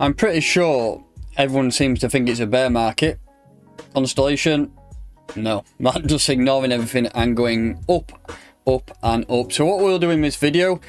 I'm pretty sure everyone seems to think it's a bear market. Constellation, no, that just ignoring everything and going up and up. So what we'll do in this video,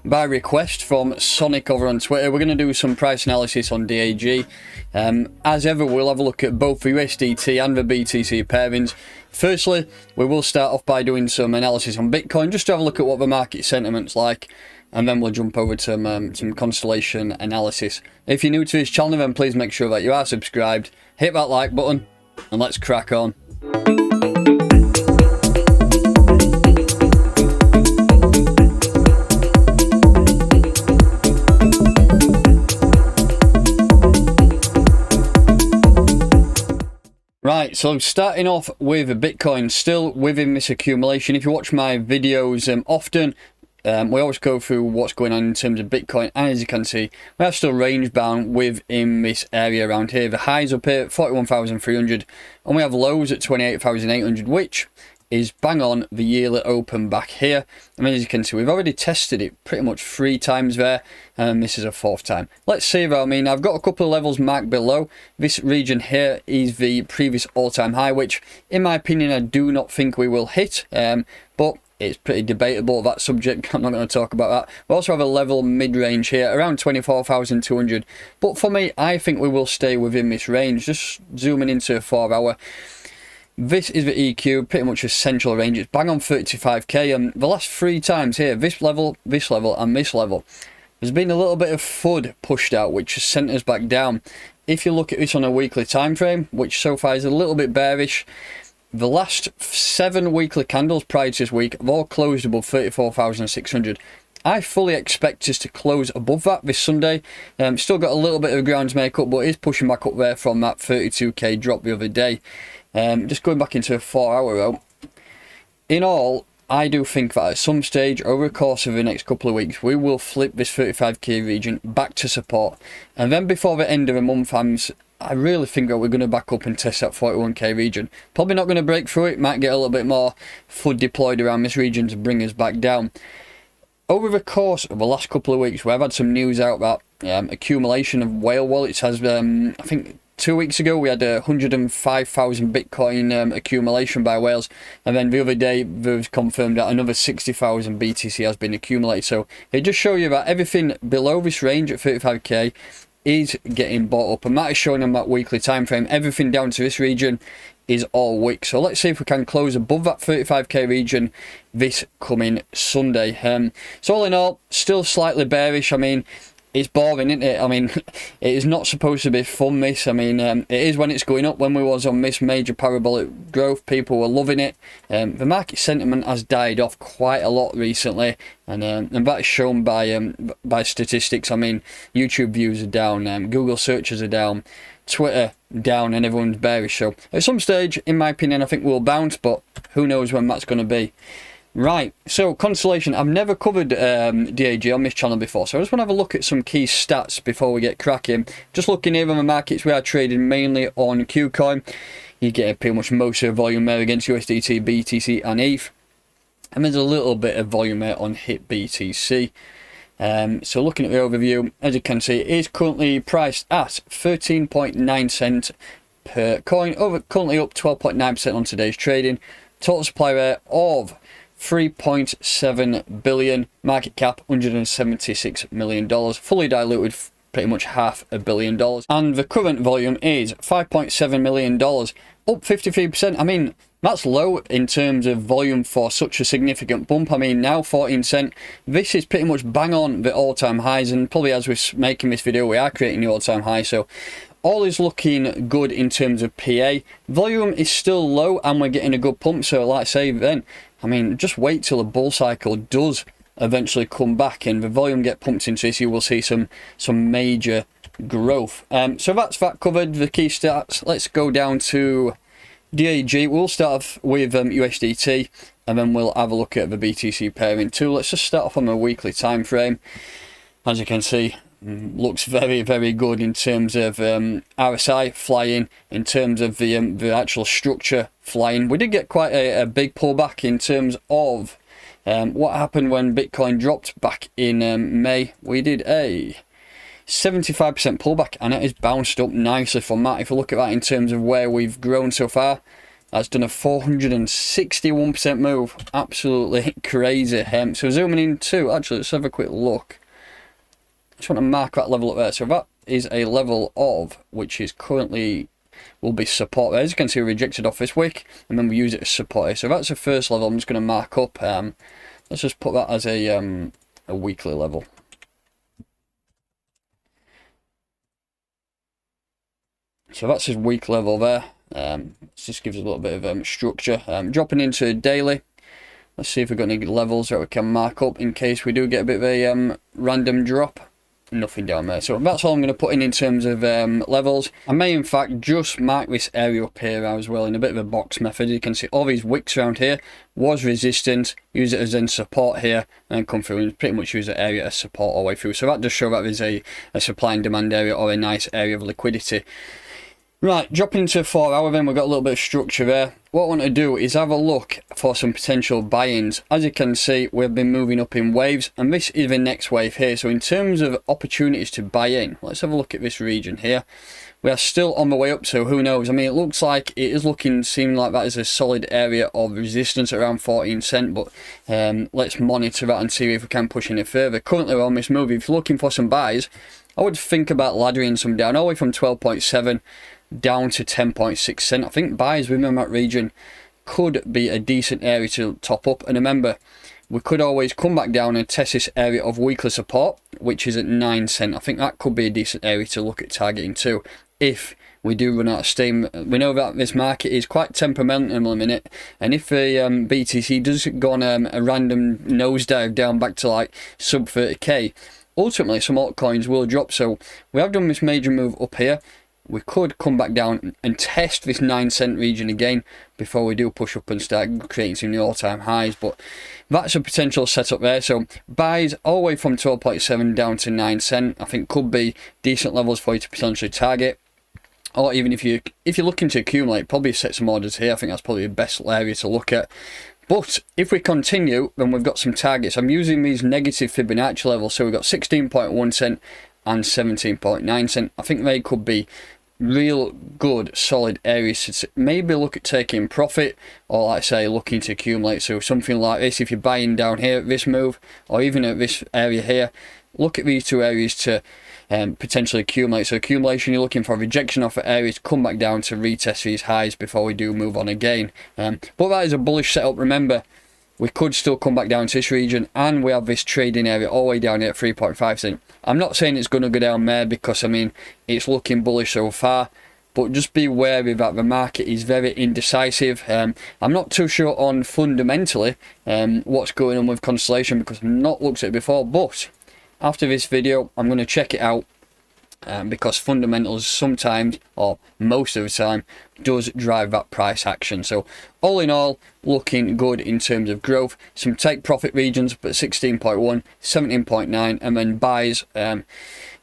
by request from Sonic over on Twitter, we're going to do some price analysis on DAG. As ever, we'll have a look at both the USDT and the BTC pairings. Firstly, we will start off by doing some analysis on Bitcoin, just to have a look at what the market sentiment's like, and then we'll jump over to some Constellation analysis. If you're new to this channel, then please make sure that you are subscribed, hit that like button, and let's crack on. Right, so starting off with Bitcoin, still within this accumulation. If you watch my videos often, we always go through what's going on in terms of Bitcoin, and as you can see, we are still range bound within this area around here. The highs up here at 41,300, and we have lows at 28,800, which is bang on the yearly open back here. I mean, as you can see, we've already tested it pretty much 3 times there, and this is a 4th time. Let's see though. I mean, I've got a couple of levels marked below. This region here is the previous all-time high, which in my opinion I do not think we will hit, but it's pretty debatable, that subject. I'm not going to talk about that. We also have a level mid-range here around 24,200, but for me, I think we will stay within this range. Just zooming into a 4-hour, this is the EQ, pretty much a central range. It's bang on 35k, and the last 3 times here, this level, and this level, there's been a little bit of FUD pushed out, which has sent us back down. If you look at this on a weekly time frame, which so far is a little bit bearish, the last 7 weekly candles prior to this week have all closed above 34,600. I fully expect us to close above that this Sunday. Still got a little bit of ground to make up, but it is pushing back up there from that 32k drop the other day. Just going back into a 4-hour though, in all, I do think that at some stage over the course of the next couple of weeks, we will flip this 35k region back to support, and then before the end of the month, I really think that we're going to back up and test that 41k region. Probably not going to break through it, might get a little bit more FUD deployed around this region to bring us back down. Over the course of the last couple of weeks, we've had some news out that accumulation of whale wallets has, I think 2 weeks ago we had 105,000 Bitcoin accumulation by whales, and then the other day it was confirmed that another 60,000 BTC has been accumulated. So it just shows you that everything below this range at 35k is getting bought up, and that is showing on that weekly time frame. Everything down to this region is all wick. So let's see if we can close above that 35k region this coming Sunday. So all in all, still slightly bearish. I mean, it's boring, isn't it? I mean, it is not supposed to be fun, this. I mean, it is when it's going up. When we was on this major parabolic growth, people were loving it. The market sentiment has died off quite a lot recently, and that is shown by statistics. I mean, YouTube views are down, Google searches are down, Twitter down, and everyone's bearish. So at some stage, in my opinion, I think we'll bounce, but who knows when that's going to be. Right, so Constellation, I've never covered DAG on this channel before, so I just want to have a look at some key stats before we get cracking. Just looking here on the markets, we are trading mainly on Qcoin. You get pretty much most of the volume there against USDT, BTC and ETH, and there's a little bit of volume there on HIT BTC. So looking at the overview, as you can see, it is currently priced at 13.9 cents per coin, currently up 12.9% on today's trading. Total supply there of 3.7 billion, market cap $176 million, fully diluted pretty much $500 million, and the current volume is $5.7 million, up 53%. I mean, that's low in terms of volume for such a significant bump. I mean, now 14 cent, this is pretty much bang on the all-time highs, and probably as we're making this video we are creating the all-time high, so all is looking good in terms of PA. Volume is still low and we're getting a good pump, so like I say then, I mean, just wait till a bull cycle does eventually come back and the volume get pumped into this, you will see some major growth. So that's that covered, the key stats. Let's go down to DAG. We'll start off with USDT, and then we'll have a look at the BTC pairing too. Let's just start off on a weekly time frame. As you can see, looks very, very good in terms of RSI flying, in terms of the actual structure flying. We did get quite a big pullback in terms of what happened when Bitcoin dropped back in May. We did a 75% pullback, and it has bounced up nicely from that. If you look at that in terms of where we've grown so far, that's done a 461% move. Absolutely crazy. So zooming in too, actually, let's have a quick look. I just want to mark that level up there. So that is a level of, which is currently, will be support there. As you can see, we rejected off this week, and then we use it as support here. So that's the first level I'm just going to mark up. Let's just put that as a weekly level. So that's his week level there. Just gives us a little bit of structure. Dropping into daily. Let's see if we've got any levels that we can mark up in case we do get a bit of a random drop. Nothing down there. So that's all I'm going to put in terms of levels. I may in fact just mark this area up here as well in a bit of a box method. You can see all these wicks around here was resistance, use it as in support here, and then come through and pretty much use the area as support all the way through. So that does show that there's a supply and demand area, or a nice area of liquidity. Right, dropping into 4 hour, then we've got a little bit of structure there. What I want to do is have a look for some potential buy-ins. As you can see, we've been moving up in waves, and this is the next wave here. So in terms of opportunities to buy in, let's have a look at this region here. We are still on the way up, so who knows? I mean, it looks like it is seeming like that is a solid area of resistance around 14 cent, but let's monitor that and see if we can push any further. Currently we're on this move. If you're looking for some buys, I would think about laddering some down, all the way from 12.7 down to 10.6 cent. I think buys within that region could be a decent area to top up. And remember, we could always come back down and test this area of weekly support, which is at 9 cent. I think that could be a decent area to look at targeting too, if we do run out of steam. We know that this market is quite temperamental in a minute, and if the BTC does go on a random nosedive down back to like sub 30k, ultimately some altcoins will drop. So we have done this major move up here. We could come back down and test this 9 cent region again before we do push up and start creating some new all-time highs. But that's a potential setup there. So buys all the way from 12.7 down to 9 cent, I think could be decent levels for you to potentially target. Or even if you're looking to accumulate, probably set some orders here. I think that's probably the best area to look at. But if we continue, then we've got some targets. I'm using these negative Fibonacci levels. So we've got 16.1 cent and 17.9 cent. I think they could be real good solid areas to maybe look at taking profit, or like I say, looking to accumulate. So something like this, if you're buying down here at this move, or even at this area here, look at these two areas to potentially accumulate. So accumulation, you're looking for rejection off of areas, come back down to retest these highs before we do move on again. But that is a bullish setup. Remember, we could still come back down to this region, and we have this trading area all the way down here at 3.5 cent. I'm not saying it's going to go down there, because I mean it's looking bullish so far, but just be wary that the market is very indecisive. I'm not too sure on fundamentally what's going on with Constellation, because I've not looked at it before, but after this video I'm going to check it out. Because fundamentals sometimes, or most of the time, does drive that price action. So all in all, looking good in terms of growth. Some take profit regions, but 16.1, 17.9, and then buys, I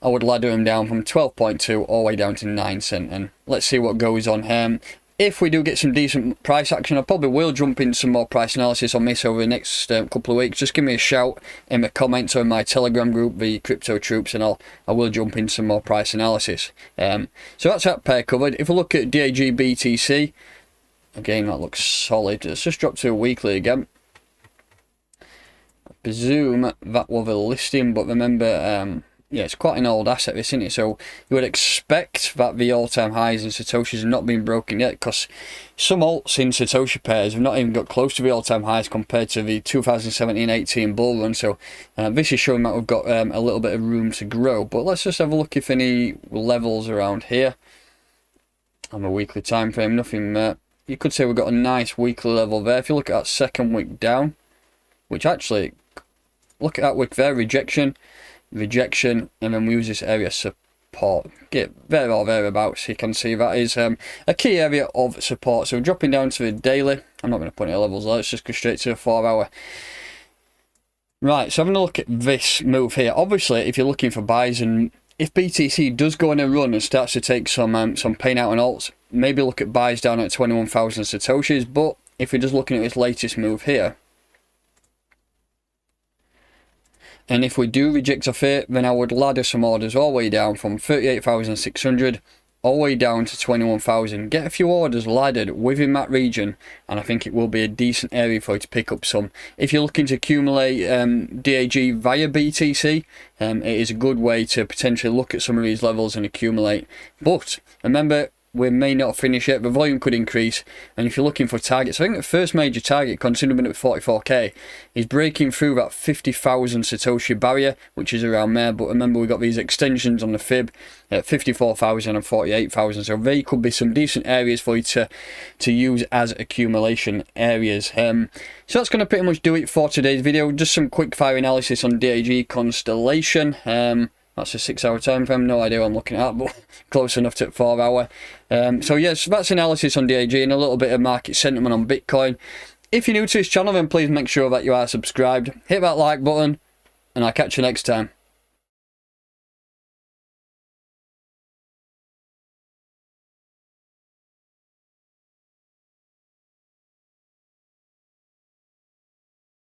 would ladder them down from 12.2 all the way down to 9 cent, and let's see what goes on. If we do get some decent price action, I probably will jump into some more price analysis on this over the next couple of weeks. Just give me a shout in the comments or in my Telegram group, the Crypto Troops, and I will jump into some more price analysis. So that's that pair covered. If we look at DAG BTC, again, that looks solid. Let's just drop to a weekly again. I presume that was a listing, but remember, yeah, it's quite an old asset, this, isn't it? So you would expect that the all-time highs in Satoshis have not been broken yet, because some alts in Satoshi pairs have not even got close to the all-time highs compared to the 2017-18 bull run. So this is showing that we've got a little bit of room to grow. But let's just have a look if any levels around here on the weekly time frame. Nothing. You could say we've got a nice weekly level there. If you look at that second week down, which actually, look at that wick there, rejection, and then we use this area support, get there or thereabouts. You can see that is a key area of support. So dropping down to the daily, I'm not going to put any levels there, let's just go straight to the 4 hour. Right, so having a look at this move here, obviously if you're looking for buys, and if BTC does go on a run and starts to take some pain out on alts, maybe look at buys down at 21,000 Satoshis. But if you're just looking at this latest move here, And if we do reject off it, then I would ladder some orders all the way down from 38,600 all the way down to 21,000. Get a few orders laddered within that region, and I think it will be a decent area for you to pick up some. If you're looking to accumulate DAG via BTC, it is a good way to potentially look at some of these levels and accumulate. But remember, we may not finish yet. The volume could increase, and if you're looking for targets, I think the first major target, considering at 44k, is breaking through that 50,000 Satoshi barrier, which is around there. But remember, we've got these extensions on the fib at 54,000 and 48,000, so they could be some decent areas for you to use as accumulation areas. So that's going to pretty much do it for today's video. Just some quick fire analysis on DAG Constellation. That's a 6 hour time frame, no idea what I'm looking at, but close enough to 4 hour. So yes, that's analysis on DAG and a little bit of market sentiment on Bitcoin. If you're new to this channel, then please make sure that you are subscribed. Hit that like button, and I'll catch you next time.